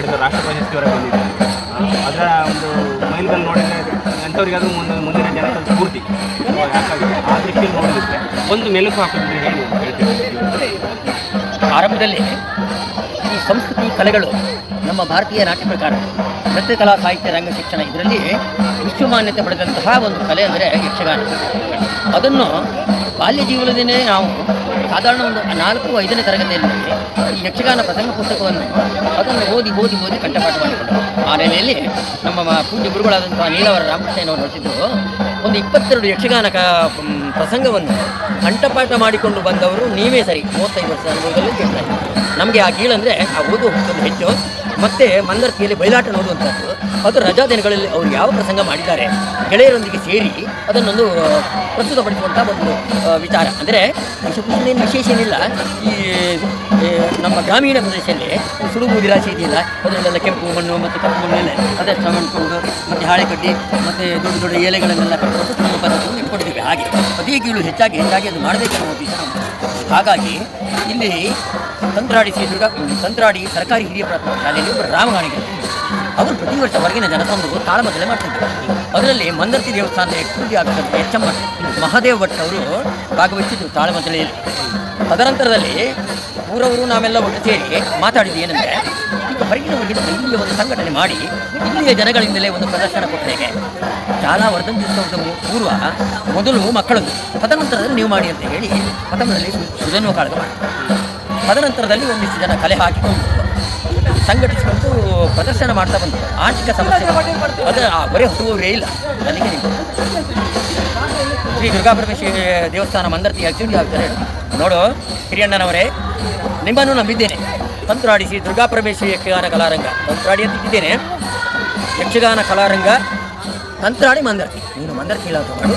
ಮಾಡಿದ್ರು, ರಾಷ್ಟ್ರ ಪ್ರಶಸ್ತಿವರೆಗೆ ಬಂದಿದೆ. ಅದರ ಒಂದು ಮೈಲ್ಗಲ್ಲು ನೋಡಿದರೆ ಎಂಥವ್ರಿಗಾದ್ರೂ ಮುಂದಿನ ಜನರ ಸ್ಫೂರ್ತಿ. ಯಾಕಾಗಿ ಆ ದೃಷ್ಟಿಯಲ್ಲಿ ನೋಡಿದ್ರೆ ಒಂದು ಮೆಲುಕು ಹಾಕೋದಿದ್ರೆ ಹೇಳಿ ಹೇಳ್ತೀವಿ. ಆರಂಭದಲ್ಲಿ ಈ ಸಂಸ್ಕೃತಿ ಕಲೆಗಳು ನಮ್ಮ ಭಾರತೀಯ ನಾಟ್ಯ ಪ್ರಕಾರ ನೃತ್ಯ ಕಲಾ ಸಾಹಿತ್ಯ ರಂಗ ಶಿಕ್ಷಣ ಇದರಲ್ಲಿ ವಿಶ್ವಮಾನ್ಯತೆ ಪಡೆದಂತಹ ಒಂದು ಕಲೆ ಅಂದರೆ ಯಕ್ಷಗಾನ. ಅದನ್ನು ಬಾಲ್ಯ ಜೀವನದಿಂದಲೇ ನಾವು ಸಾಧಾರಣ ಒಂದು 4-5ನೇ ತರಗತಿಯಲ್ಲಿ ಈ ಯಕ್ಷಗಾನ ಪ್ರಸಂಗ ಪುಸ್ತಕವನ್ನು ಅದನ್ನು ಓದಿ ಕಂಠಪಾಠ ಮಾಡಿಕೊಂಡು ಆ ನೆಲೆಯಲ್ಲಿ ನಮ್ಮ ಪೂಜ್ಯ ಗುರುಗಳಾದಂಥ ನೀಲವರ ರಾಮಕೃಷ್ಣನವರು ನಡೆಸಿದ್ದು ಒಂದು 22 ಯಕ್ಷಗಾನ ಪ್ರಸಂಗವನ್ನು ಕಂಠಪಾಠ ಮಾಡಿಕೊಂಡು ಬಂದವರು ನೀವೇ ಸರಿ 35 ವರ್ಷ ಅನುಭವದಲ್ಲಿ ಕೇಳ್ತಾರೆ. ನಮಗೆ ಆ ಗೀಳಂದರೆ ಆ ಓದು ಒಂದು ಹೆಚ್ಚು. ಮತ್ತು ಮಂದರ್ತಿಯಲ್ಲಿ ಬಯಲಾಟ ನೋಡುವಂಥದ್ದು, ಅದು ರಜಾ ದಿನಗಳಲ್ಲಿ ಅವರು ಯಾವ ಪ್ರಸಂಗ ಮಾಡಿದ್ದಾರೆ ಗೆಳೆಯರೊಂದಿಗೆ ಸೇರಿ ಅದನ್ನೊಂದು ಪ್ರಸ್ತುತಪಡಿಸುವಂಥ ಒಂದು ವಿಚಾರ. ಅಂದರೆ ಏನು ವಿಶೇಷ ಏನಿಲ್ಲ. ಈ ನಮ್ಮ ಗ್ರಾಮೀಣ ಪ್ರದೇಶದಲ್ಲಿ ಸುಡುಬೂದಿ ರಾಶಿ ಇದೆಯಲ್ಲ, ಅದರಲ್ಲೆಲ್ಲ ಕೆಂಪು ಮಣ್ಣು ಮತ್ತು ಕಪ್ಪು ಮಣ್ಣೆಲ್ಲ ಅದಷ್ಟು ಮಾಡ್ಕೊಂಡು ಮತ್ತು ಹಾಳೆ ಕಡ್ಡಿ ಮತ್ತು ದೊಡ್ಡ ದೊಡ್ಡ ಎಲೆಗಳನ್ನೆಲ್ಲ ಕಟ್ಟಿಕೊಂಡು ನಮ್ಮ ಪದ್ಧತಿಯನ್ನು ಇಟ್ಕೊಂಡಿದ್ದೀವಿ. ಹಾಗೆ ಅದೇ ಗೀಳು ಹೆಚ್ಚಾಗಿ ಅದು ಮಾಡಬೇಕನ್ನೋ ಉದ್ದೇಶ. ಹಾಗಾಗಿ ಇಲ್ಲಿ ತಂತ್ರಾಡಿ ಸರ್ಕಾರಿ ಹಿರಿಯ ಪ್ರಾಥಮಿಕ ಶಾಲೆಯಲ್ಲಿ ಒಬ್ಬರು ರಾಮಗಾಣಿಗೆ ಅವರು ಪ್ರತಿ ವರ್ಷ ಹೊರಗಿನ ಜನಸಂಘವು ತಾಳಮದ್ದಲೆ ಮಾಡ್ತಿದ್ದರು. ಅದರಲ್ಲಿ ಮಂದರ್ತಿ ದೇವಸ್ಥಾನದ exclusive officer HM. Mahadev Bhat ಅವರು ಭಾಗವಹಿಸಿದ್ರು ತಾಳಮದ್ದಲೆಯಲ್ಲಿ. ತದನಂತರದಲ್ಲಿ ಊರವರು ನಾವೆಲ್ಲ ಒಟ್ಟು ಸೇರಿ ಮಾತಾಡಿದ್ದು ಏನಂದರೆ, ಈಗ ಹೊರಗಿನವರಿಗೆ ಇಲ್ಲಿಯ ಒಂದು ಸಂಘಟನೆ ಮಾಡಿ ಇಲ್ಲಿಯ ಜನಗಳಿಂದಲೇ ಒಂದು ಪ್ರದರ್ಶನ ಕೊಟ್ಟರೆ ಶಾಲಾ ವರ್ಧಂತಿಸುವ ಪೂರ್ವ ಮೊದಲು ಮಕ್ಕಳನ್ನು, ತದನಂತರದಲ್ಲಿ ನೀವು ಮಾಡಿ ಅಂತ ಹೇಳಿ ಪ್ರಥಮದಲ್ಲಿ ಸುಧನ್ವ ಕಾಳಗ ಮಾಡಿ, ತದನಂತರದಲ್ಲಿ ಒಂದಿಷ್ಟು ಜನ ಕಲೆ ಹಾಕಿಕೊಂಡು ಸಂಘಟಿಸಿಕೊಂಡು ಪ್ರದರ್ಶನ ಮಾಡ್ತಾ ಬಂತು. ಆರ್ಥಿಕ ಸಮಸ್ಯೆ ಅದರ ಹೊರೆ ಹೊತ್ತುವವರೇ ಇಲ್ಲ. ನನಗೆ ಶ್ರೀ ದುರ್ಗಾಪರಮೇಶ್ವರಿ ದೇವಸ್ಥಾನ ಮಂದರ್ತಿ ಎಕ್ಸಿಕ್ಯೂಟಿವ್ ಆಗ್ತಾರೆ. ನೋಡು ಹಿರಿಯಣ್ಣನವರೇ, ನಿಮ್ಮನ್ನು ನಂಬಿದ್ದೇನೆ. ತಂತ್ರಾಡಿಸಿ ದುರ್ಗಾಪರಮೇಶ್ವರಿ ಯಕ್ಷಗಾನ ಕಲಾರಂಗ ತಂತ್ರಾಡಿ ಅಂತ ಇಟ್ಟಿದ್ದೇನೆ. ಯಕ್ಷಗಾನ ಕಲಾರಂಗ ತಂತ್ರಾಡಿ ಮಂದರ್ತಿ, ನೀನು ಮಂದರ್ತಿ ಇಲ್ಲಾದರೂ ಮಾಡು,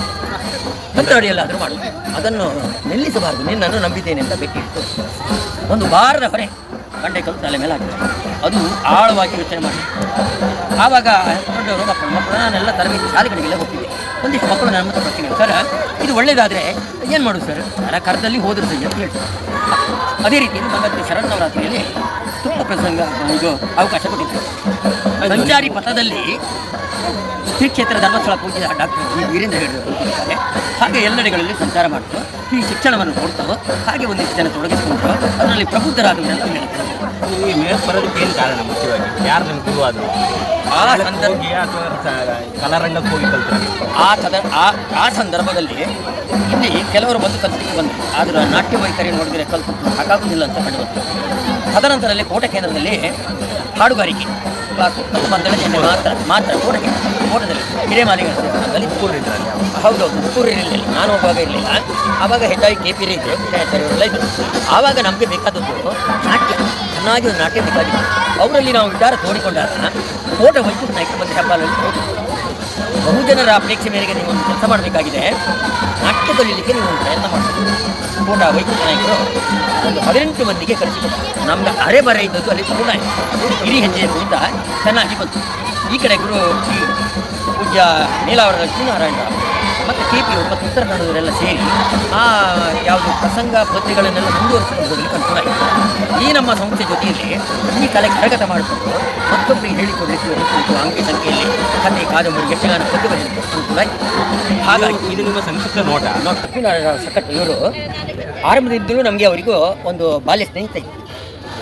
ತಂತ್ರಾಡಿಯಲ್ಲಾದರೂ ಮಾಡು, ಅದನ್ನು ನಿಲ್ಲಿಸಬಾರ್ದು. ನಿನ್ನನ್ನು ನಂಬಿದ್ದೇನೆ ಅಂತ ಬೆಟ್ಟಿಟ್ಟು ಒಂದು ಭಾರದ ಹೊರೆ ಗಂಟೆ ತಲೆ ಮೇಲೆ ಹಾಕಿದೆ. ಅದು ಆಳವಾಗಿ ಯೋಚನೆ ಮಾಡಿ ಆವಾಗ ದೊಡ್ಡವರು ಮಕ್ಕಳು ನಾನೆಲ್ಲ ತರಬೇತಿ ಶಾಲೆಗಳಿಗೆಲ್ಲ ಹೋಗ್ತಿದ್ದೆ. ಒಂದಿಷ್ಟು ಮಕ್ಕಳು ನನ್ನ ಹತ್ರ ಬರ್ತೀನಿ, ಸರ್ ಇದು ಒಳ್ಳೆಯದಾದರೆ ಏನು ಮಾಡೋದು ಸರ್, ಕರದಲ್ಲಿ ಹೋದ್ರು ಸರಿ ಅಂತ ಹೇಳ್ತಾರೆ. ಅದೇ ರೀತಿ ಮಂದರ್ತಿ ಶರನ್ನವರಾತ್ರಿಯಲ್ಲಿ ತುಂಬ ಪ್ರಸಂಗ ಇದು ಅವಕಾಶ ಕೊಟ್ಟಿದ್ದರು. ಸಂಚಾರಿ ಪಥದಲ್ಲಿ ಶ್ರೀ ಕ್ಷೇತ್ರ ಧರ್ಮಸ್ಥಳ ಪೂಜೆ ಡಾಕ್ಟರ್ ಜಿ ವೀರೇಂದ್ರ ಹೇಳಿದ್ದಾರೆ. ಹಾಗೆ ಎಲ್ಲೆಡೆಗಳಲ್ಲಿ ಸಂಚಾರ ಮಾಡ್ತು, ಈ ಶಿಕ್ಷಣವನ್ನು ಕೊಡ್ತಾವೆ. ಹಾಗೆ ಒಂದಿಷ್ಟು ಜನ ತೊಡಗಿಸ್ಕೊಂಡು ಅದರಲ್ಲಿ ಪ್ರಬುದ್ಧರಾದವರೆಲ್ಲ ಹೇಳ್ತಾರೆ. ಈ ಮೇಲೆ ಬರೋದಕ್ಕೆ ಏನು ಕಾರಣ? ಮುಖ್ಯವಾಗಿ ಯಾರು ನಿಮ್ಮ ಗುರು ಆದರು? ಆ ಸಂದರ್ಭ ಕಲಾರಂಗಕ್ಕೆ ಹೋಗಿ ಕಲ್ತಾರೆ. ಆ ಸಂದರ್ಭದಲ್ಲಿ ಇಲ್ಲಿ ಕೆಲವರು ಬಂದು ಕಲಿತು ಬಂದರು. ಆದರೆ ನಾಟ್ಯ ವೈಖರಿ ನೋಡಿದರೆ ಕಲ್ತು ಸಾಕಾಗುವುದಿಲ್ಲ ಅಂತ ಕಂಡು ಬಂತು. ತದನಂತರದಲ್ಲಿ ಕೋಟ ಕೇಂದ್ರದಲ್ಲಿ ಹಾಡುಗಾರಿಕೆ ಕ್ಲಾಸು ಮತ್ತು ಮಂದಳಿಗೆ ಮಾತ್ರ ಕೋಟದಲ್ಲಿ ಹಿರೇಮಾಲಿಗಳಲ್ಲಿ ಹೌದೌದು ಉಪ್ಪೂರು ಇರಲಿಲ್ಲ. ನಾನು ಹೋಗುವಾಗ ಇರಲಿಲ್ಲ. ಆವಾಗ ಹೆಚ್ಚಾಗಿ KP ಇದ್ದರು, ಎಲ್ಲ ಇದ್ದರು. ಆವಾಗ ನಮಗೆ ಬೇಕಾದದ್ದು ನಾಟ್ಯ, ಚೆನ್ನಾಗಿ ಒಂದು ನಾಟ್ಯ ಬೇಕಾಗಿತ್ತು. ಅವರಲ್ಲಿ ನಾವು ವಿಚಾರ ತೋಡಿಕೊಂಡಾಗ ಕೋಟ ವೈದ್ಯುತ್ ನಾಯಕ ಬಂದು ಹೆಬ್ಬಾಲಲ್ಲಿ ಬಹುಜನರ ಅಪೇಕ್ಷೆ ಮೇರೆಗೆ ನೀವು ಒಂದು ಕೆಲಸ ಮಾಡಬೇಕಾಗಿದೆ, ನಾಟ್ಯ ಕಲೀಲಿಕ್ಕೆ ನೀವು ಒಂದು ಪ್ರಯತ್ನ ಮಾಡಬೇಕು. ಕೋಟ ವೈದ್ಯುತ್ ನಾಯಕರು ಒಂದು 18 ಮಂದಿಗೆ ಕಳಿಸಿಕೊಟ್ಟು ನಮ್ಗೆ ಅರೆ ಬರ ಇದ್ದದ್ದು ಅಲ್ಲಿ ಕೂಡ ಹಿರಿ ಹೆಜ್ಜೆ ಕುರಿತ ಚೆನ್ನಾಗಿ ಬಂತು. ಈ ಕಡೆ ಗುರು ಪೂಜ್ಯ ನೀಲಾವರ ಲಕ್ಷ್ಮೀನಾರಾಯಣರಾವ್ ಮತ್ತು KP ಮತ್ತು ಉತ್ತರ ಕನ್ನಡದವರೆಲ್ಲ ಸೇರಿ ಆ ಯಾವುದು ಪ್ರಸಂಗ ಪದ್ಯಗಳನ್ನೆಲ್ಲ ಮುಂದುವರಿಸಿಕೊಂಡು ಹೋಗಲಿಕ್ಕೆ ಅನುಕೂಲ ಆಯಿತು. ಈ ನಮ್ಮ ಸಂಸ್ಥೆ ಜೊತೆಯಲ್ಲಿ ಈ ಕಲೆ ಕರಗತ ಮಾಡಿಕೊಂಡು ಮತ್ತೊಬ್ಬರಿಗೆ ಹೇಳಿಕೊಡಲಿಕ್ಕೆ ಅಂಕಿ ಸಂಖ್ಯೆಯಲ್ಲಿ ಕಥೆ ಕಾದಂಬರಿ ಯಕ್ಷಗಾನ ಪದ್ಯ ಬರಲಿಕ್ಕೆ ಅನುಕೂಲ ಆಯಿತು. ಹಾಗಾಗಿ ಇದು ನಿಮ್ಮ ಸಂಕ್ಷಿಪ್ತ ನೋಟ. ಲಕ್ಷ್ಮೀನಾರಾಯಣರಾವ್ ಸಕಟ್ ಇವರು ಆರಂಭದಿಂದಲೂ ನಮಗೆ ಅವರಿಗೂ ಒಂದು ಬಾಲ್ಯ ಸ್ನೇಹಿತ ಇತ್ತು.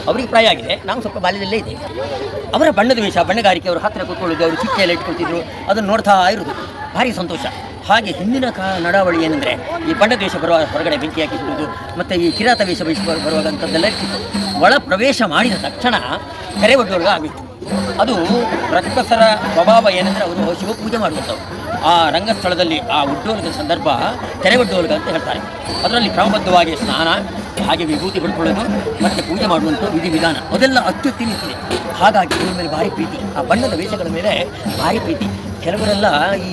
ಅವರಿಗೆ ಪ್ರಾಯ ಆಗಿದೆ, ನಾವು ಸ್ವಲ್ಪ ಬಾಲ್ಯದಲ್ಲೇ ಇದೆ. ಅವರ ಬಣ್ಣದ ವೇಷ, ಬಣ್ಣಗಾರಿಕೆ, ಅವರು ಹತ್ತಿರ ಕೂತ್ಕೊಳ್ಳೋದು, ಅವರು ಚಿಕ್ಕೆಯಲ್ಲಿ ಇಟ್ಕೊಳ್ತಿದ್ರು, ಅದನ್ನು ನೋಡ್ತಾ ಇರೋದು ಭಾರಿ ಸಂತೋಷ. ಹಾಗೆ ಹಿಂದಿನ ನಡಾವಳಿ ಏನಂದರೆ ಈ ಬಣ್ಣದ ವೇಷ ಬರುವ ಹೊರಗಡೆ ಬೆಂಕಿ ಹಾಕಿಸುವುದು ಮತ್ತು ಈ ಕಿರಾತ ವೇಷ ಬರುವಾಗಂಥದ್ದೆಲ್ಲ ಇರ್ತಿತ್ತು. ಒಳ ಪ್ರವೇಶ ಮಾಡಿದ ತಕ್ಷಣ ಕೆರೆ ಒಡ್ಡೋರ್ಗ ಆಗಿತ್ತು. ಅದು ರಕ್ಕಸರ ಸ್ವಭಾವ ಏನಂದರೆ ಅವರು ಶಿವಪೂಜೆ ಮಾಡುವಂಥವು. ಆ ರಂಗಸ್ಥಳದಲ್ಲಿ ಆ ಉಡ್ಡೋಲದ ಸಂದರ್ಭ ತೆರೆ ಒಡ್ಡೋಲಗ ಅಂತ ಹೇಳ್ತಾರೆ. ಅದರಲ್ಲಿ ಕ್ರಮಬದ್ಧವಾಗಿ ಸ್ನಾನ, ಹಾಗೆ ವಿಭೂತಿ ಪಡ್ಕೊಳ್ಳೋದು ಮತ್ತು ಪೂಜೆ ಮಾಡುವಂಥ ವಿಧಿವಿಧಾನ ಅದೆಲ್ಲ ಅತ್ಯುತ್ತಿ ನಿಂತಿದೆ. ಹಾಗಾಗಿ ಇವ್ರ ಮೇಲೆ ಭಾರಿ ಪ್ರೀತಿ, ಆ ಬಣ್ಣದ ವೇಷಗಳ ಮೇಲೆ ಭಾರಿ ಪ್ರೀತಿ. ಕೆಲವರೆಲ್ಲ ಈ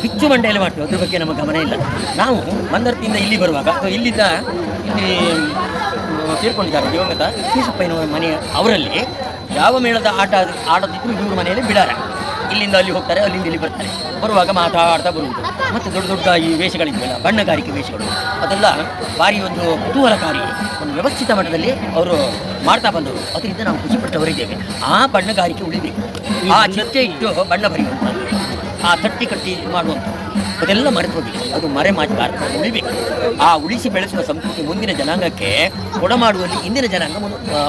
ಬಿಚ್ಚು ಮಂಡೆಯಲ್ಲಿ ಮಾಡ್ತೀವಿ, ಅದ್ರ ಬಗ್ಗೆ ನಮ್ಮ ಗಮನ ಇಲ್ಲ. ನಾವು ಮಂದರ್ತಿಯಿಂದ ಇಲ್ಲಿ ಬರುವಾಗ ಇಲ್ಲಿಂದ ಇಲ್ಲಿ ತೀರ್ಕೊಂಡಿದ್ದಾರೆ ದಿವಂಗತ ಕೀಸಪ್ಪಯ್ಯನವರ ಮನೆಯ ಅವರಲ್ಲಿ ಯಾವ ಮೇಳದ ಆಟದಿದ್ರು ಇವ್ರ ಮನೆಯಲ್ಲಿ ಬಿಡಾರ. ಇಲ್ಲಿಂದ ಅಲ್ಲಿ ಹೋಗ್ತಾರೆ, ಅಲ್ಲಿಂದ ಇಲ್ಲಿ ಬರ್ತಾರೆ. ಬರುವಾಗ ಮಾತಾಡ್ತಾ ಬರುವುದು. ಮತ್ತು ದೊಡ್ಡ ದೊಡ್ಡ ಈ ವೇಷಗಳಿದೆಯಲ್ಲ, ಬಣ್ಣಗಾರಿಕೆ ವೇಷಗಳು, ಅದೆಲ್ಲ ಭಾರಿ ಒಂದು ಕುತೂಹಲಕಾರಿ, ಒಂದು ವ್ಯವಸ್ಥಿತ ಮಟ್ಟದಲ್ಲಿ ಅವರು ಮಾಡ್ತಾ ಬಂದವರು. ಅದರಿಂದ ನಾವು ಖುಷಿಪಟ್ಟವರಿದ್ದೇವೆ. ಆ ಬಣ್ಣಗಾರಿಕೆ ಉಳಿಬೇಕು. ಆ ಚಿಟ್ಟೆ ಇಟ್ಟು ಬಣ್ಣ ಬರೆಯುವಂಥದ್ದು, ಆ ತಟ್ಟಿ ಕಟ್ಟಿ ಮಾಡುವಂಥದ್ದು, ಅದೆಲ್ಲ ಮರೆತು ಹೋಗಿ ಅದು ಮರೆಮಾಚಬಾರದು, ಉಳಿಬೇಕು. ಆ ಉಳಿಸಿ ಬೆಳೆಸುವ ಸಂಸ್ಕೃತಿ ಮುಂದಿನ ಜನಾಂಗಕ್ಕೆ ಕೊಡಮಾಡುವಲ್ಲಿ ಇಂದಿನ ಜನಾಂಗ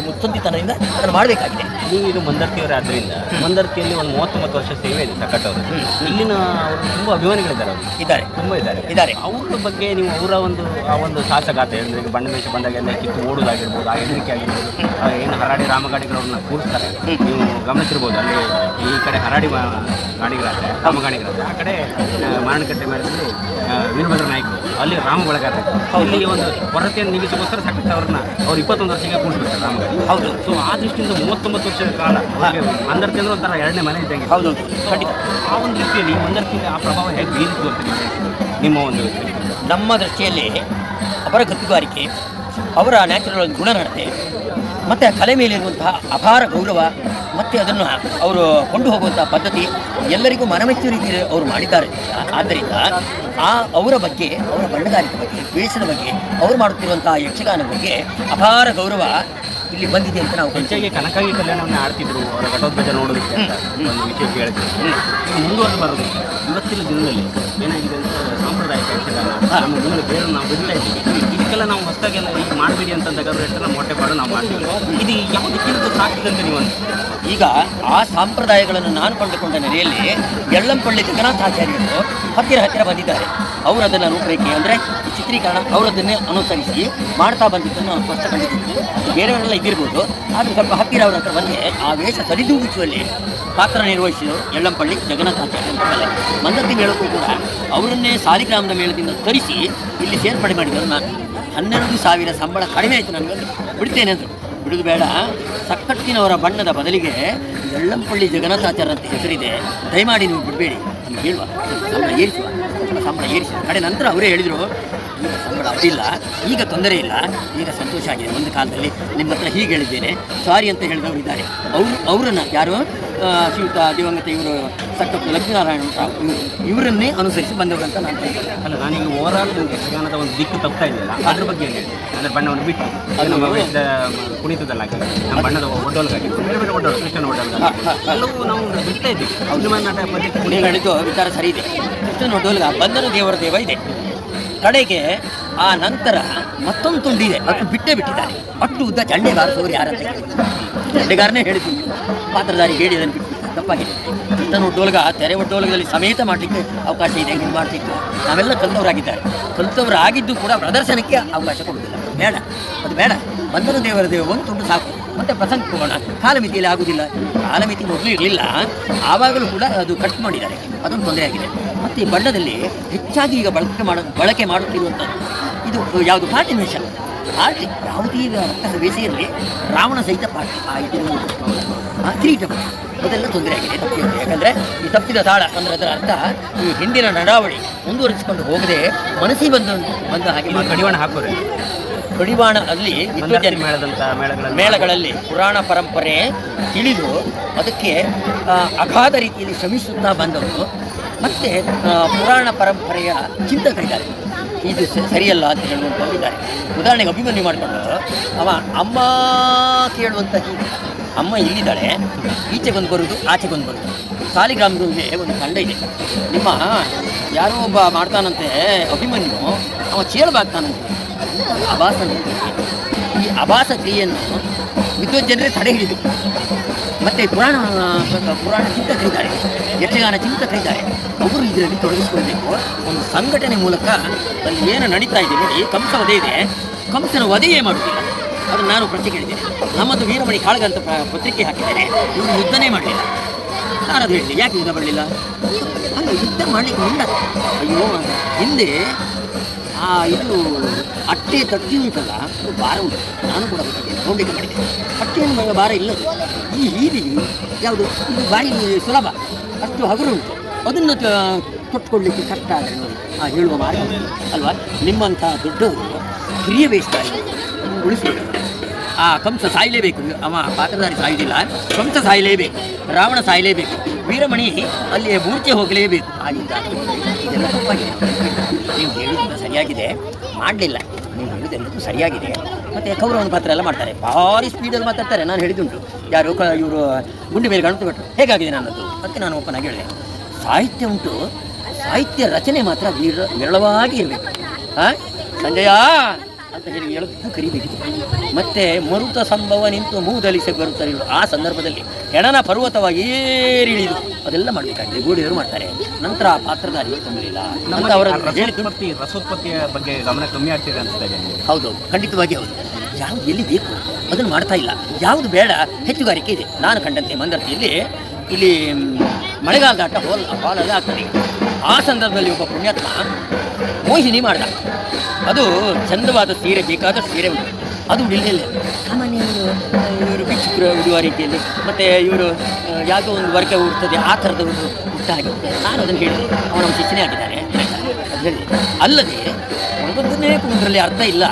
ಮುತ್ಸದ್ದಿತನದಿಂದ ಅದನ್ನು ಮಾಡಬೇಕಾಗಿದೆ. ನೀವು ಇದು ಮಂದರ್ತಿಯವರೇ ಆದ್ದರಿಂದ ಮಂದರ್ತಿಯಲ್ಲಿ ಒಂದು 39 ವರ್ಷ ಸೇವೆ ಇದೆ ಸಕಟ್ಟವರು. ಇಲ್ಲಿನ ಅವರು ತುಂಬ ಅಭಿಮಾನಿಗಳಿದ್ದಾರೆ, ಅವರು ಇದ್ದಾರೆ, ತುಂಬ ಇದ್ದಾರೆ. ಅವ್ರ ಬಗ್ಗೆ ನೀವು ಅವರ ಆ ಒಂದು ಸಾಹಸಗಾಥೆ ಅಂದರೆ ಬಣ್ಣ ವೇಷ ಬಂದಾಗ ಎಲ್ಲ ಕಿತ್ತು ಓಡೋದಾಗಿರ್ಬೋದು, ಆ ಹೆದರಿಕೆ ಆಗಿರ್ಬೋದು, ಏನು ಹರಾಡಿ ರಾಮಗಾಡಿಗಳವ್ರನ್ನ ಕೂರಿಸ್ತಾರೆ, ನೀವು ಗಮನಿಸಿರ್ಬೋದು. ಅಲ್ಲಿ ಈ ಕಡೆ ಹರಾಡಿ ಗಾಡಿಗಳಾದರೆ ರಾಮಗಾಡಿಗಳಾದರೆ, ಆ ಕಡೆ ಮಾರಣಕಟ್ಟೆ ಮೇಳದಲ್ಲಿ ವೀರಭದ್ರ ನಾಯ್ಕರು, ಅಲ್ಲಿ ರಾಮ ಬಳಗಾರ. ಅಲ್ಲಿಗೆ ಒಂದು ಕೊರತೆಯನ್ನು ನಿಲ್ಲಿಸೋಸ್ಕರ ಸಕಟ್ ಅವ್ರನ್ನ ಅವ್ರು 21 ವರ್ಷಕ್ಕೆ ಕೂರಿಸ್ಬಿಡ್ತಾರೆ ರಾಮಗಾಡಿ. ಹೌದು. ಸೊ ಆ ದೃಷ್ಟಿಯಿಂದ 39 ವರ್ಷದ ಕಾಲ ಮಂದರ್ತಿ ಅಂದ್ರೆ ಒಂಥರ ಎರಡನೇ ಮನೆ ಇದ್ದಂಗೆ. ಹೌದು, ಖಂಡಿತ. ಆ ಒಂದು ದೃಷ್ಟಿಯಲ್ಲಿ ಮಂದರ್ತಿಗೆ ಆ ಪ್ರಭಾವ ಹೇಗೆ ಬೀರಿತು ಅಂತ ನಿಮ್ಮ ಒಂದು ನಮ್ಮ ದೃಷ್ಟಿಯಲ್ಲಿ ಅವರ ಗತ್ತುಗಾರಿಕೆ, ಅವರ ನ್ಯಾಚುರಲ್ ಗುಣನಡತೆ, ಮತ್ತು ಕಲೆ ಮೇಲಿರುವಂತಹ ಅಪಾರ ಗೌರವ, ಮತ್ತು ಅದನ್ನು ಅವರು ಕೊಂಡು ಹೋಗುವಂತಹ ಪದ್ಧತಿ ಎಲ್ಲರಿಗೂ ಮನಮೆಚ್ಚುವ ರೀತಿಯಲ್ಲಿ ಅವರು ಮಾಡಿದ್ದಾರೆ. ಆದ್ದರಿಂದ ಅವರ ಬಗ್ಗೆ, ಅವರ ಬಣ್ಣಗಾರಿಕೆ ಬಗ್ಗೆ, ವೇಷದ ಬಗ್ಗೆ, ಅವರು ಮಾಡುತ್ತಿರುವಂತಹ ಯಕ್ಷಗಾನ ಬಗ್ಗೆ ಅಪಾರ ಗೌರವ ಇಲ್ಲಿ ಬಂದಿದೆ ಅಂತ ನಾವು ಹೆಚ್ಚಾಗಿ ಕನಕಾಂಗಿ ಕಲ್ಯಾಣವನ್ನು ಆಡ್ತಿದ್ರು ಅವರ ಘಟೋತ್ಕಚ ನೋಡೋದಕ್ಕೆ ಅಂತ ಒಂದು ವಿಷಯ ಕೇಳ್ತೀವಿ. ಮುಂದುವರೆದು ಬರೋದು ಇವತ್ತಿನ ದಿನದಲ್ಲಿ ಏನಾಗಿದೆ ಅಂತ ಸಾಂಪ್ರದಾಯಿಕ ಯಕ್ಷಗಾನ ನಮ್ಮ ದಿನದಲ್ಲಿ ಬೇರೆ ನಾವು ಬಿಡ್ತಾ ಇದ್ದೀವಿ. ಇದಕ್ಕೆಲ್ಲ ನಾವು ಹೊಸದಾಗೆಲ್ಲ ಈಗ ಮಾಡಬೇಡಿ ಅಂತಂದಾಗ ಹೇಳ್ತಾರೆ, ನಾವು ಮೊಟ್ಟೆಪಾಡು ನಾವು ಮಾಡ್ತೀವಿ. ಇದು ಯಾವುದಕ್ಕಿಂತ ಸಾಕಿದಂತೆ ನೀವು ಈಗ ಆ ಸಂಪ್ರದಾಯಗಳನ್ನು ನಾನು ಕಂಡುಕೊಂಡ ನೆಲೆಯಲ್ಲಿ ಯಳ್ಳಂಪಳ್ಳಿ ಜಗನ್ನಾಥಾಚಾರ್ಯರು ಹತ್ತಿರ ಬಂದಿದ್ದಾರೆ. ಅವರು ಅದನ್ನು ರೂಪರೇಖೆ ಅಂದರೆ ಚಿತ್ರೀಕರಣ ಅವರದನ್ನೇ ಅನುಸರಿಸಿ ಮಾಡ್ತಾ ಬಂದಿದ್ದನ್ನು ನಾವು ಸ್ಪಷ್ಟಪಡಿಸಿದ್ದು. ಬೇರೆಯವರೆಲ್ಲ ಇದ್ದಿರ್ಬೋದು, ಆದರೆ ಸ್ವಲ್ಪ ಹತ್ತಿರ ಅವರ ಹತ್ರ ಬಂದರೆ ಆ ವೇಷ ಸರಿದೂಗಿಸುವಲ್ಲಿ ಪಾತ್ರ ನಿರ್ವಹಿಸಿದರು ಯಳ್ಳಂಪಳ್ಳಿ ಜಗನ್ನಾಥಾಚಾರ್ಯ ಅಂತ. ಮಂದರ್ತಿ ಮೇಳಕ್ಕೂ ಕೂಡ ಅವರನ್ನೇ ಸಾಲಿಗ್ರಾಮದ ಮೇಳದಿಂದ ತರಿಸಿ ಇಲ್ಲಿ ಸೇರ್ಪಡೆ ಮಾಡಿದರು. ನಾನು 12,000 ಸಂಬಳ ಕಡಿಮೆ ಆಯಿತು ನನಗೆ, ಬಿಡ್ತೇನೆ ಅಂದರು. ಬಿಡೋದು ಬೇಡ, ಸಕ್ಕಟ್ಟಿನವರ ಬಣ್ಣದ ಬದಲಿಗೆ ಯಳ್ಳಂಪಳ್ಳಿ ಜಗನ್ನಾಥಾಚಾರ್ಯ ಅಂತ ಹೆಸರಿದೆ, ದಯಮಾಡಿ ನೀವು ಬಿಡಬೇಡಿ ಅಂತ ಹೇಳುವ, ಸಂಬಳ ಏರಿಸಿ ಕಡೆ ನಂತರ ಅವರೇ ಹೇಳಿದರು, ಈಗ ಸಂಬಳ ಅಡ್ಡಿಲ್ಲ, ಈಗ ತೊಂದರೆ ಇಲ್ಲ, ಈಗ ಸಂತೋಷ ಆಗಿದೆ. ಒಂದು ಕಾಲದಲ್ಲಿ ನಿಮ್ಮ ಹತ್ರ ಹೀಗೆ ಹೇಳಿದ್ದೇನೆ, ಸಾರಿ ಅಂತ ಹೇಳಿದವರು ಇದ್ದಾರೆ. ಅವರನ್ನು ಯಾರು ಶ್ರೀಯುತ ದಿವಂಗತ ಇವರು ಸಕ್ಕತ್ತು ಲಕ್ಷ್ಮೀನಾರಾಯಣ ಇವರನ್ನೇ ಅನುಸರಿಸಿ ಬಂದವರು ಅಂತ ನಾನು ಹೇಳ್ತೇನೆ. ಅಲ್ಲ, ನಾನೀಗ ಓವರಾಲ್ ಯಕ್ಷಗಾನದ ಒಂದು ದಿಕ್ಕು ತಪ್ತಾ ಇದೆಯಲ್ಲ, ಅದ್ರ ಬಗ್ಗೆ ಹೇಳಿ. ಅಂದರೆ ಬಣ್ಣವನ್ನು ಬಿಟ್ಟು ಅದು ನಮ್ಮ ವೇಷದ ಕುಣಿತದಲ್ಲಾಗಿ ನಮ್ಮ ಬಣ್ಣದ ಒಡ್ಡೋಲ್ಗಾಗಿತ್ತು, ಬೇರೆ ಬೇರೆ ಒಡ್ಡೋಲು, ಕೃಷ್ಣನ ಒಡ್ಡೋಲ್ಗ ಎಲ್ಲವೂ ನಾವು ಬಿಡ್ತಾ ಇದ್ದೀವಿ. ಸಿನಿಮಾ ನಾಟಕ ಪದ್ಧತಿ ನೀವು ಹೇಳಿದ್ದು ವಿಚಾರ ಸರಿ ಇದೆ. ಕೃಷ್ಣನ ಒಡ್ಡೋಲ್ಗ ಬಂಧನ ದೇವರ ದೇವ ಇದೆ. ಕಡೆಗೆ ಆ ನಂತರ ಮತ್ತೊಂದು ತುಂಡಿದೆ, ಅದು ಬಿಟ್ಟಿದ್ದಾರೆ. ಅಷ್ಟು ಉದ್ದ ಚಂಡೆ ಬಾರಿಸೋರು ಯಾರಂತ ಚಂಡೆಗಾರನೇ ಹೇಳಿದ್ದು, ಪಾತ್ರಧಾರಿ ಹೇಳಿ ಅದನ್ನು ಬಿಟ್ಟು ತಪ್ಪಾಗಿದೆ. ಕೃಷ್ಣನ ಒಡ್ಡೋಲ್ಗ ತೆರೆ ಒಡ್ಡೋಲ್ಗದಲ್ಲಿ ಸಮೇತ ಮಾಡಲಿಕ್ಕೆ ಅವಕಾಶ ಇದೆ, ಹಿಂಗೆ ಮಾಡ್ತಿತ್ತು. ನಾವೆಲ್ಲ ಕಲಿತವರಾಗಿದ್ದು ಕೂಡ ಪ್ರದರ್ಶನಕ್ಕೆ ಅವಕಾಶ ಕೊಡುವುದಿಲ್ಲ. ಬೇಡ, ಅದು ಬೇಡ. ಬಂಧನ ದೇವರ ದೇವ ಒಂದು ತುಂಡು ಸಾಕು, ಮತ್ತು ಪ್ರಸಂಗ ಹೋಗೋಣ. ಕಾಲಮಿತಿಯಲ್ಲಿ ಆಗುವುದಿಲ್ಲ, ಕಾಲಮಿತಿ ಮೊದಲು ಇರಲಿಲ್ಲ, ಆವಾಗಲೂ ಕೂಡ ಅದು ಕಟ್ ಮಾಡಿದ್ದಾರೆ, ಅದೊಂದು ತೊಂದರೆ ಆಗಿದೆ. ಮತ್ತು ಈ ಬಣ್ಣದಲ್ಲಿ ಹೆಚ್ಚಾಗಿ ಈಗ ಬಳಕೆ ಮಾಡುತ್ತಿರುವಂಥದ್ದು ಇದು ಯಾವುದು ಪಾರ್ಟಿ ವೇಷ. ಪಾರ್ಟಿ ಯಾವುದೇ ರಕ್ತದ ವೇಷ ಇರಲಿ, ರಾವಣ ಸಹಿತ ಪಾರ್ಟಿ, ಕಿರೀಟ ಅದೆಲ್ಲ ತೊಂದರೆ ಆಗಿದೆ, ತಪ್ಪಿದೆ. ಯಾಕಂದರೆ ಈ ತಪ್ಪಿದ ತಾಳ ಅಂದರೆ ಅದರ ಅರ್ಥ ಈ ಹಿಂದಿನ ನಡಾವಳಿ ಮುಂದುವರಿಸಿಕೊಂಡು ಹೋಗದೆ ಮನಸ್ಸಿಗೆ ಬಂದ ಹಾಗೆ ಕಡಿವಾಣ ಹಾಕೋದು. ಕಡಿವಾಣ ಅಲ್ಲಿ ಮೇಳಗಳಲ್ಲಿ ಪುರಾಣ ಪರಂಪರೆ ತಿಳಿದು ಅದಕ್ಕೆ ಅಗಾಧ ರೀತಿಯಲ್ಲಿ ಶ್ರಮಿಸುತ್ತಾ ಬಂದವರು, ಮತ್ತು ಪುರಾಣ ಪರಂಪರೆಯ ಚಿಂತಕರಿದ್ದಾರೆ. ಇದು ಸರಿಯಲ್ಲ ಅಂತ ಹೇಳುವಂಥವ್ರು ಇದ್ದಾರೆ. ಉದಾಹರಣೆಗೆ ಅಭಿಮನ್ಯು ಮಾಡಿಕೊಂಡು ಅವ ಅಮ್ಮ ಕೇಳುವಂಥ ಹೀಗೆ, ಅಮ್ಮ ಇಲ್ಲಿದ್ದಾಳೆ, ಈಚೆಗೊಂದು ಬರುವುದು, ಆಚೆಗೊಂದು ಬರುವುದು. ಸಾಲಿಗ್ರಾಮದಲ್ಲಿ ಒಂದು ತಂಡ ಇದೆ, ನಿಮ್ಮ ಯಾರೋ ಒಬ್ಬ ಮಾಡ್ತಾನಂತೆ ಅಭಿಮನ್ಯು, ಅವ ಚೇಳಬಾಗ್ತಾನಂತೆ. ಅಭಾಸ ಈ ಅಭಾಸ ಕ್ರಿಯೆಯನ್ನು ವಿದ್ವಜ್ಜನರೇ ತಡೆ ಹಿಡಿದು, ಮತ್ತು ಪುರಾಣ ಚಿಂತಕರಿದ್ದಾರೆ, ಯಕ್ಷಗಾನ ಚಿಂತಕರಿದ್ದಾರೆ, ಅವರು ಇದರಲ್ಲಿ ತೊಡಗಿಸಿಕೊಳ್ಬೇಕು. ಒಂದು ಸಂಘಟನೆ ಮೂಲಕ ಅಲ್ಲಿ ಏನು ನಡೀತಾ ಇದೆ ನೋಡಿ, ಕಂಸ ವಧೆ ಇದೆ, ಕಂಸನ ವಧೆಯೇ ಮಾಡುತ್ತಿಲ್ಲ. ಅದನ್ನು ನಾನು ಪ್ರಶ್ನೆ ಕೇಳಿದ್ದೇನೆ. ನಮ್ಮದು ವೀರಮಣಿ ಕಾಳಗ ಅಂತ ಪತ್ರಿಕೆ ಹಾಕಿದ್ದೇನೆ, ಇವರು ಯುದ್ಧನೇ ಮಾಡಲಿಲ್ಲ. ನಾನು ಅದು ಹೇಳಿದೆ, ಯಾಕೆ ಯುದ್ಧ ಮಾಡಲಿಲ್ಲ? ಅಲ್ಲ, ಯುದ್ಧ ಮಾಡಲಿಕ್ಕೆ ಮುಂದೆ ಅಯ್ಯೋ ಹಿಂದೆ ಇದು ಅಟ್ಟೆ ತಟ್ಟಿ ಉಂಟಲ್ಲ, ಅದು ಭಾರ ಉಂಟು. ನಾನು ಕೂಡ ನೋಡಲಿಕ್ಕೆ ಮಾಡಿದ್ದೆ. ಅಟ್ಟೆಯನ್ನು ಭಾರ ಇಲ್ಲದು. ಈ ಹೀದಿ ಯಾವುದು, ಇದು ಭಾರಿ ಸುಲಭ, ಅಷ್ಟು ಹಗುರು ಉಂಟು. ಅದನ್ನು ತೊಟ್ಕೊಳ್ಳಿಕ್ಕೆ ಕಷ್ಟ ಆದರೆ ನೋಡಿ, ಹೇಳುವ ಮಾರ್ಗ ಅಲ್ವಾ. ನಿಮ್ಮಂಥ ದೊಡ್ಡವರು ಹಿರಿಯ ವೇಷಧಾರಿ ಉಳಿಸಬೇಕು. ಆ ಕಂಸ ಸಾಯಲೇಬೇಕು, ಅವ ಪಾತ್ರಧಾರಿ ಸಾಯುವುದಿಲ್ಲ, ಕಂಸ ಸಾಯಲೇಬೇಕು, ರಾವಣ ಸಾಯಲೇಬೇಕು, ವೀರಮಣಿ ಅಲ್ಲಿ ಮೂರ್ಛೆ ಹೋಗಲೇಬೇಕು. ಇದೆಲ್ಲ ತಪ್ಪಾಗಿದೆ. ನೀವು ಹೇಳಿದ್ದು ಸರಿಯಾಗಿದೆ, ಮಾಡಲಿಲ್ಲ. ನೀವು ಹೇಳಿದ್ದೆಲ್ಲದೂ ಸರಿಯಾಗಿದೆ. ಮತ್ತು ಕೌರವನ ಪಾತ್ರ ಎಲ್ಲ ಮಾಡ್ತಾರೆ, ಭಾರಿ ಸ್ಪೀಡಲ್ಲಿ ಮಾತಾಡ್ತಾರೆ. ನಾನು ಹೇಳಿದುಂಟು, ಯಾರು ಇವರು ಗುಂಡಿ ಮೇಲೆ ಗಣಪತಿ ಭಟ್ರು, ಹೇಗಾಗಿದೆ ನನ್ನದು ಅದಕ್ಕೆ ನಾನು ಓಪನ್ ಆಗಿ ಹೇಳಿದೆ. ಸಾಹಿತ್ಯ ಉಂಟು, ಸಾಹಿತ್ಯ ರಚನೆ ಮಾತ್ರ ವಿರಳವಾಗಿ ಇರಬೇಕು. ಸಂಜಯ ಅಂತ ಹೇಳಿ ಹೇಳೋದು ಕರಿಬೇಕಿದೆ. ಮತ್ತು ಮರುತ ಸಂಭವ ನಿಂತು ಮೂದಲಿಸಿ ಬರುತ್ತಾರೆ. ಆ ಸಂದರ್ಭದಲ್ಲಿ ಹೆಣನ ಪರ್ವತವಾಗಿ ಏರಿಳಿದು ಅದೆಲ್ಲ ಮಾಡಬೇಕಾಗಿದೆ. ಗೋಡಿಯವರು ಮಾಡ್ತಾರೆ. ನಂತರ ಆ ಪಾತ್ರಧಾರಿ ತೊಂದರಿಲ್ಲ ಅಂತ ಅವರ ರಸೋತ್ಪತ್ತಿಯ ಬಗ್ಗೆ ಗಮನ ಕಮ್ಮಿ ಆಗ್ತಿದೆ ಅನಿಸ್ತಾ ಇದೆ. ಹೌದು, ಖಂಡಿತವಾಗಿ ಹೌದು. ಯಾವುದು ಎಲ್ಲಿ ಬೇಕು ಅದನ್ನು ಮಾಡ್ತಾ ಇಲ್ಲ, ಯಾವುದು ಬೇಡ ಹೆಚ್ಚುಗಾರಿಕೆ ಇದೆ. ನಾನು ಕಂಡಂತೆ ಮಂದರ್ತಿಯಲ್ಲಿ ಇಲ್ಲಿ ಮಳೆಗಾಲದ ಆಟ ಹಾಲಲ್ಲಿ ಆಗ್ತದೆ. ಆ ಸಂದರ್ಭದಲ್ಲಿ ಒಬ್ಬ ಪುಣ್ಯಾತ್ಮ ಮೋಹಿನಿ ಮಾಡ್ದ. ಅದು ಚಂದವಾದ ಸೀರೆ, ಬೇಕಾದಷ್ಟು ಸೀರೆ ಉಂಟು, ಅದು ಉಳಿಲಿಲ್ಲ. ಸಾಮಾನ್ಯ ಇವರು ಭಿಕ್ಷುಕರು ಉಡುವ ರೀತಿಯಲ್ಲಿ, ಮತ್ತು ಇವರು ಯಾವುದೋ ಒಂದು ವರ್ಗ ಉಡ್ತದೆ ಆ ಥರದ ಒಂದು ಉಟ್ಟ ಹಾಗೆ. ನಾನು ಅದನ್ನು ಹೇಳಿದೆ, ಅವನ ಶಿಕ್ಷಣೆ ಆಗಿದ್ದಾನೆ ಅದು ಹೇಳಿ. ಅಲ್ಲದೆ ಒಂದೊಂದನ್ನೇ ಕುಣಿದ್ರಲ್ಲಿ ಅರ್ಥ ಇಲ್ಲ,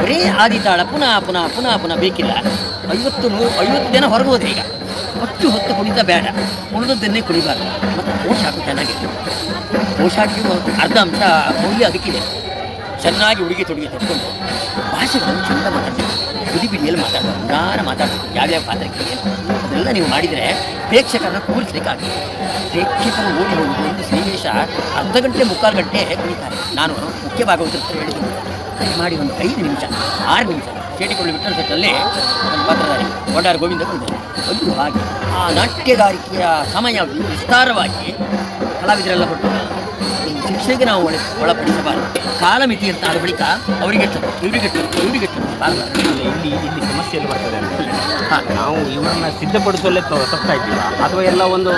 ಬರೀ ಆದಿತಾಳ ಪುನಃ ಪುನಃ ಪುನಃ ಪುನಃ ಬೇಕಿಲ್ಲ. 50 ಜನ ಹೊರಗೆ ಹೋದ್ರೆ ಈಗ ಅಷ್ಟು ಹೊತ್ತು ಕುಣಿತ ಬೇಡ, ಉಳಿದದ್ದನ್ನೇ ಕುಣಿಬಾರ್ದು. ಮತ್ತು ಪೋಷಾಕು ಚೆನ್ನಾಗಿತ್ತು, ಪೋಷಾಕಿಗೂ ಅರ್ಧ ಅಂಶ ಮೌಲ್ಯ ಅದಕ್ಕಿದೆ. ಚೆನ್ನಾಗಿ ಉಡುಗೆ ತೊಡುಗೆ ತೊಟ್ಕೊಂಡು ಭಾಷೆಗಳನ್ನು ಚೆಂದ ಮಾತಾಡ್ತೀವಿ, ಬುದಿ ಬಿಡಿಯಲ್ಲಿ ಮಾತಾಡೋದು, ನಿಧಾನ ಮಾತಾಡೋದು, ಯಾವ್ಯಾವ ಪಾತ್ರಕ್ಕೆ ಅದೆಲ್ಲ ನೀವು ಮಾಡಿದರೆ ಪ್ರೇಕ್ಷಕರನ್ನ ಕೂರಿಸ್ಲಿಕ್ಕಾಗ್ತದೆ. ಪ್ರೇಕ್ಷಕರು ಓಡಿ ಹೋಗುವುದು ಒಂದು ಸನ್ನಿವೇಶ ಅರ್ಧ ಗಂಟೆ ಮುಕ್ಕಾಲು ಗಂಟೆ ಕುಣಿತಾರೆ. ನಾನು ಮುಖ್ಯ ಭಾಗವತರ ಹೇಳಿದ್ದು ಮಾಡಿ ಒಂದು 5 ನಿಮಿಷ 6 ನಿಮಿಷ ಶೇಟಿಕೊಳ್ಳಿ ವಿಠ್ಠಲ ಸೆಟ್ಟಲ್ಲಿ ಒಂದು ಪಾತ್ರಧಾರಿ ಗೊಂಡಾರ ಗೋವಿಂದ ಬಂದರು. ಒಂದು ಹಾಗೆ ಆ ನಾಟ್ಯಗಾರಿಕೆಯ ಸಮಯ ವಿಸ್ತಾರವಾಗಿ ಕಲಾವಿದರೆಲ್ಲ ಕೊಟ್ಟು ಶಿಕ್ಷೆಗೆ ನಾವು ಒಳಪಡಿಸಬಾರದು. ಕಾಲಮಿತಿ ಅಂತ ಆದ ಬಳಿಕ ಅವರಿಗೆ ಇವರಿಗೆ ಇಲ್ಲಿ ಸಮಸ್ಯೆಯಲ್ಲಿ ಬರ್ತದೆ ಅಂತ ನಾವು ಇವರನ್ನ ಸಿದ್ಧಪಡಿಸುವಲ್ಲೇ ತಪ್ತಾ ಇದ್ದೀವ, ಅಥವಾ ಎಲ್ಲ ಒಂದು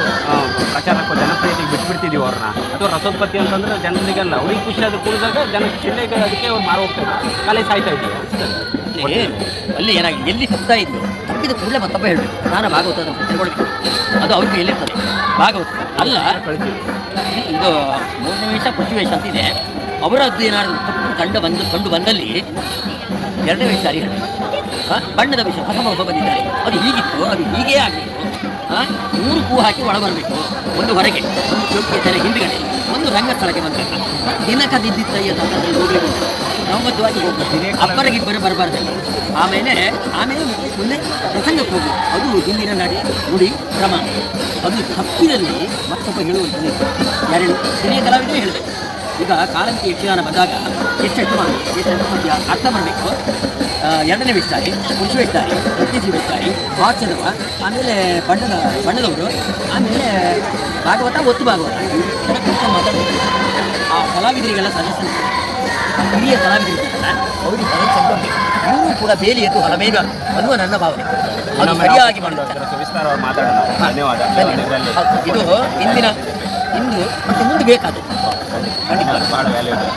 ಪ್ರಚಾರಕ್ಕೂ ಜನಪ್ರಿಯತೆಗೆ ಬಿಟ್ಬಿಡ್ತಿದ್ದೀವಿ ಅವ್ರನ್ನ, ಅಥವಾ ರಸೋತ್ಪತ್ತಿ ಅಂತಂದ್ರೆ ಜನರಿಗೆಲ್ಲ ಅವ್ರಿಗೆ ಖುಷಿ ಅದು ಕುಡಿದಾಗ ಜನಕ್ಕೆ ಚಿಲ್ಲೆಗೆ ಅದಕ್ಕೆ ಅವ್ರು ಮಾರು ಹೋಗ್ತಾರೆ, ಕಲೆ ಸಾಯ್ತಾ ಇದ್ದೀವಿ. ಅಲ್ಲಿ ಏನಾಗಿದೆ, ಎಲ್ಲಿ ತಪ್ತಾ ಇದ್ದು ತಪ್ಪಿದ ಕೂಡಲೇ ಮತ್ತೊಬ್ಬ ಹೇಳಬೇಕು, ನಾನು ಭಾಗವತದ ತಿಳ್ಕೊಳ್ಬೇಕು, ಅದು ಅವ್ರಿಗೆ ಎಲ್ಲಿರ್ತದೆ ಭಾಗವತ ಅಲ್ಲ. ಇದು 3ನೇ ವೇಷ ಪೃಥ್ವಿ ವೇಷ ಅಂತ ಇದೆ, ಅವರದ್ದು ಏನಾದರೂ ತಪ್ಪು ಕಂಡು ಬಂದಲ್ಲಿ 2ನೇ ವೇಷ ಸಾರಿ ಹೇಳಬೇಕು. ಬಣ್ಣದ ವೇಷ ಹೊಸ ಬಂದಿದ್ದಾರೆ, ಅದು ಹೀಗಿತ್ತು, ಅದು ಹೀಗೇ ಆಗಬೇಕು. 3 ಕೂ ಹಾಕಿ ಒಳ ಬರಬೇಕು, ಒಂದು ಹೊರಗೆ, ಒಂದು ಚೌಕಿಯ ಹಿಂದುಗಡೆ, ಒಂದು ರಂಗಸ್ಥಳಕ್ಕೆ ಬಂದಾಗ ದಿನಕದಿದ್ದಿತ್ತಯ್ಯ ತಂತ್ರದಲ್ಲಿ ಹೋಗಬೇಕು, ನವಬದ್ಧವಾಗಿ ಹೋಗ್ಬೇಕು, ಅಬ್ಬರಗಿಬ್ಬರು ಬರಬಾರ್ದಲ್ಲ. ಆಮೇಲೆ ಮುಂದೆ ಪ್ರಸಂಗಕ್ಕೆ ಹೋಗಬೇಕು, ಅದು ಹಿಂದಿನ ನಡೆ ನುಡಿ ಕ್ರಮ. ಅದು ತಪ್ಪಿದಲ್ಲಿ ಮತ್ತೊಬ್ಬ ಹೇಳುವಂಥದ್ದು ಯಾರೇನು ಹಿರಿಯ ಕಲಾವಿದರೆ ಹೇಳಬೇಕು. ಈಗ ಕಾಲಂಕಿ ಯಕ್ಷಗಾನ ಬಂದಾಗ ಎಷ್ಟು ಮಾಡಬೇಕು, ಅರ್ಥ ಬರಬೇಕು. 2ನೇ ವೇಷಧಾರಿ, ಪುರುಷ ವೇಷಧಾರಿ, ಪ್ರತಿಸಿ ವೇಷಧಾರಿ, ಹಾಸ್ಯದವ, ಆಮೇಲೆ ಬಣ್ಣದವರು, ಆಮೇಲೆ ಭಾಗವತ, ಒತ್ತು ಭಾಗವತ, ಮಾತಾಡಬೇಕು. ಆ ಕಲಾವಿದರಿಗೆಲ್ಲ ಸಜೆಷನ್, ಹಿರಿಯ ಕಲಾವಿದರಿಗೆಲ್ಲ ಅವರಿಗೆ ಸಜೆಷನ್ ಕೊಡಬೇಕು. ಇವರು ಕೂಡ ಬೇಲಿ ಎದ್ದು ಹೊಲಮೇಗ ಅನ್ನುವ ನನ್ನ ಭಾವನೆ. ಅದು ಸರಿಯಾಗಿ ವಿಸ್ತಾರವಾಗಿ ಮಾತಾಡೋಣ. ಧನ್ಯವಾದ. ಇದು ಇಂದು ಮತ್ತು ಮುಂದೆ ಬೇಕಾದದ್ದು ಬಹಳ ವ್ಯಾಲ್ಯೂ ಇದೆ.